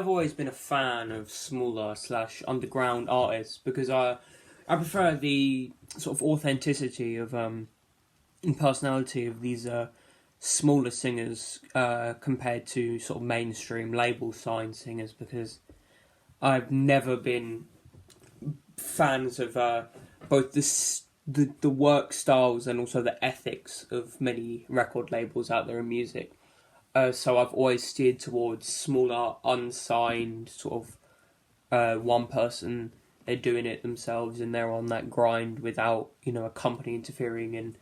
I've always been a fan of smaller slash underground artists because I prefer the sort of authenticity of and personality of these smaller singers compared to sort of mainstream label signed singers, because I've never been fans of both the work styles and also the ethics of many record labels out there in music. So I've always steered towards smaller, unsigned, sort of one person. They're doing it themselves and they're on that grind without, a company interfering and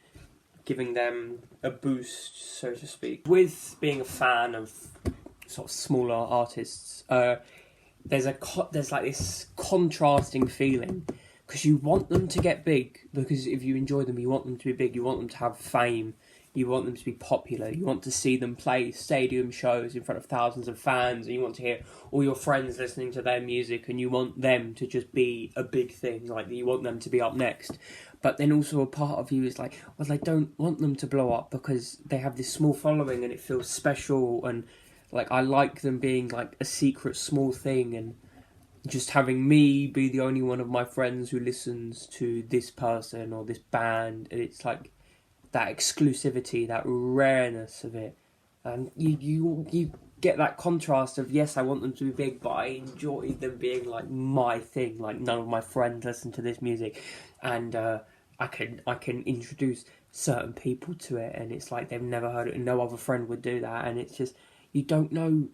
giving them a boost, so to speak. With being a fan of sort of smaller artists, there's like this contrasting feeling, because you want them to get big, because if you enjoy them, you want them to be big, you want them to have fame, you want them to be popular, you want to see them play stadium shows in front of thousands of fans, and you want to hear all your friends listening to their music, and you want them to just be a big thing, like you want them to be up next. But then also a part of you is like, well, I don't want them to blow up because they have this small following and it feels special, and like I like them being like a secret small thing, and just having me be the only one of my friends who listens to this person or this band, and it's like that exclusivity, that rareness of it, and you get that contrast of, yes, I want them to be big, but I enjoy them being like my thing. Like none of my friends listen to this music, and I can introduce certain people to it, and it's like they've never heard it, and no other friend would do that, and it's just, you don't know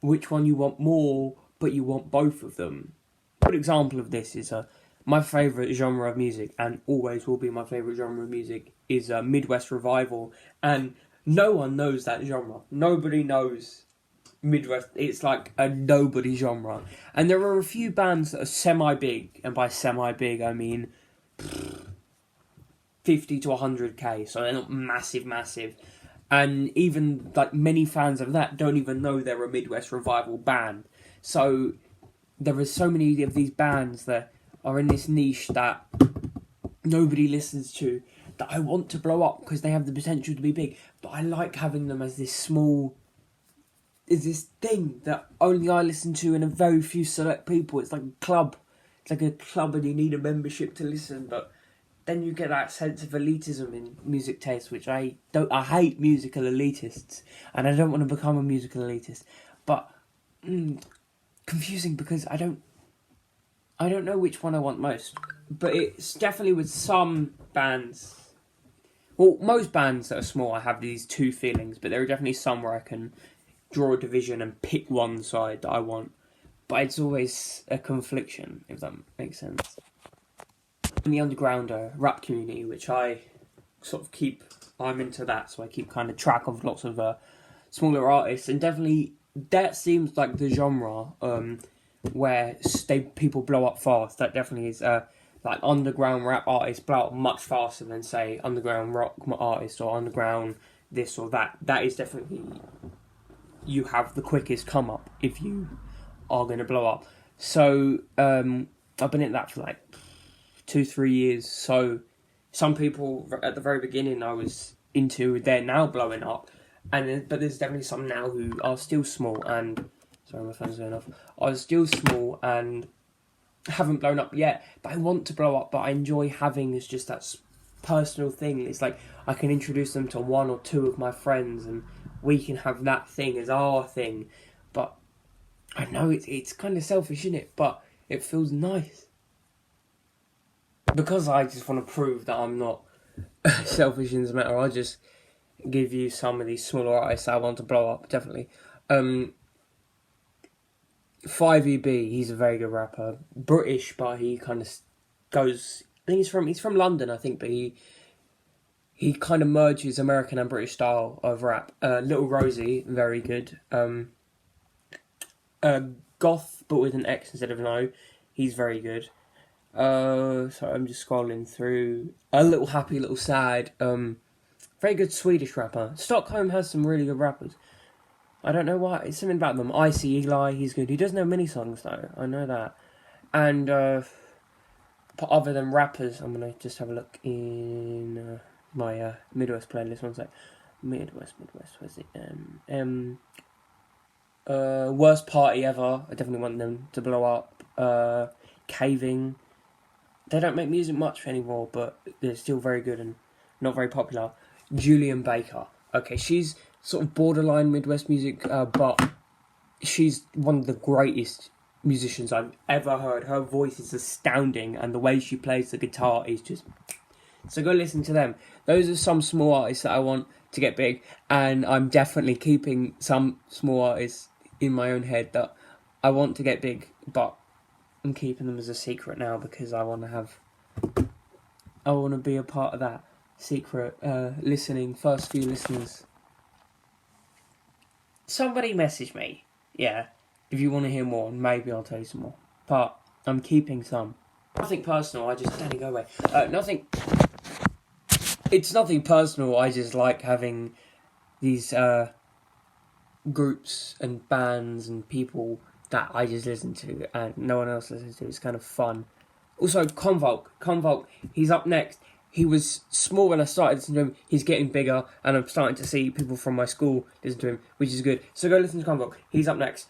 which one you want more, but you want both of them. A good example of this is my favourite genre of music, and always will be my favourite genre of music, is Midwest Revival, and no one knows that genre. Nobody knows Midwest. It's like a nobody genre, and there are a few bands that are semi-big, and by semi-big I mean 50 to 100k, so they're not massive, and even like many fans of that don't even know they're a Midwest Revival band. So there are so many of these bands that are in this niche that nobody listens to, that I want to blow up because they have the potential to be big, but I like having them as this small, is this thing that only I listen to and a very few select people. It's like a club. It's like a club and you need a membership to listen, but then you get that sense of elitism in music taste, which I hate musical elitists, and I don't want to become a musical elitist, but confusing, because I don't know which one I want most. But it's definitely with some bands, well, most bands that are small, I have these two feelings, but there are definitely some where I can draw a division and pick one side that I want, but it's always a confliction, if that makes sense. In the underground rap community, which I sort of I'm into that, so I keep kind of track of lots of smaller artists, and definitely that seems like the genre where people blow up fast. That definitely is like underground rap artists blow up much faster than, say, underground rock artists or underground this or that. That is definitely, you have the quickest come up if you are going to blow up. So I've been in that for like 2-3 years. So some people at the very beginning I was into, they're now blowing up, but there's definitely some now who are still small, and sorry, my phone's going off. Are still small and haven't blown up yet, but I want to blow up. But I enjoy having as just that personal thing. It's like I can introduce them to one or two of my friends, and we can have that thing as our thing. But I know it's kind of selfish, isn't it? But it feels nice, because I just want to prove that I'm not selfish in this matter. I just give you some of these smaller artists I want to blow up, definitely. 5EB, he's a very good rapper. British, but he kind of goes, I think he's from London, I think, but he kind of merges American and British style of rap. Little Rosie, very good. Goth, but with an X instead of an O, he's very good. So I'm just scrolling through. A Little Happy, Little Sad. Very good Swedish rapper. Stockholm has some really good rappers. I don't know why. It's something about them. Icy Eli, he's good. He does know many songs though. I know that. And other than rappers, I'm gonna just have a look in my Midwest playlist. One sec. Midwest. Where's it? Worst Party Ever. I definitely want them to blow up. Caving. They don't make music much anymore, but they're still very good and not very popular. Julian Baker. Okay, she's sort of borderline Midwest music, but she's one of the greatest musicians I've ever heard. Her voice is astounding, and the way she plays the guitar is just... So go listen to them. Those are some small artists that I want to get big, and I'm definitely keeping some small artists in my own head that I want to get big, but I'm keeping them as a secret now because I want to be a part of that secret first few listeners. Somebody message me, yeah, if you want to hear more, maybe I'll tell you some more. But I'm keeping some. Nothing personal, I just... Danny, go away. It's nothing personal, I just like having these groups and bands and people that I just listen to and no one else listens to. It's kind of fun. Also, Convolk, he's up next. He was small when I started listening to him. He's getting bigger, and I'm starting to see people from my school listen to him, which is good. So go listen to Convolk. He's up next.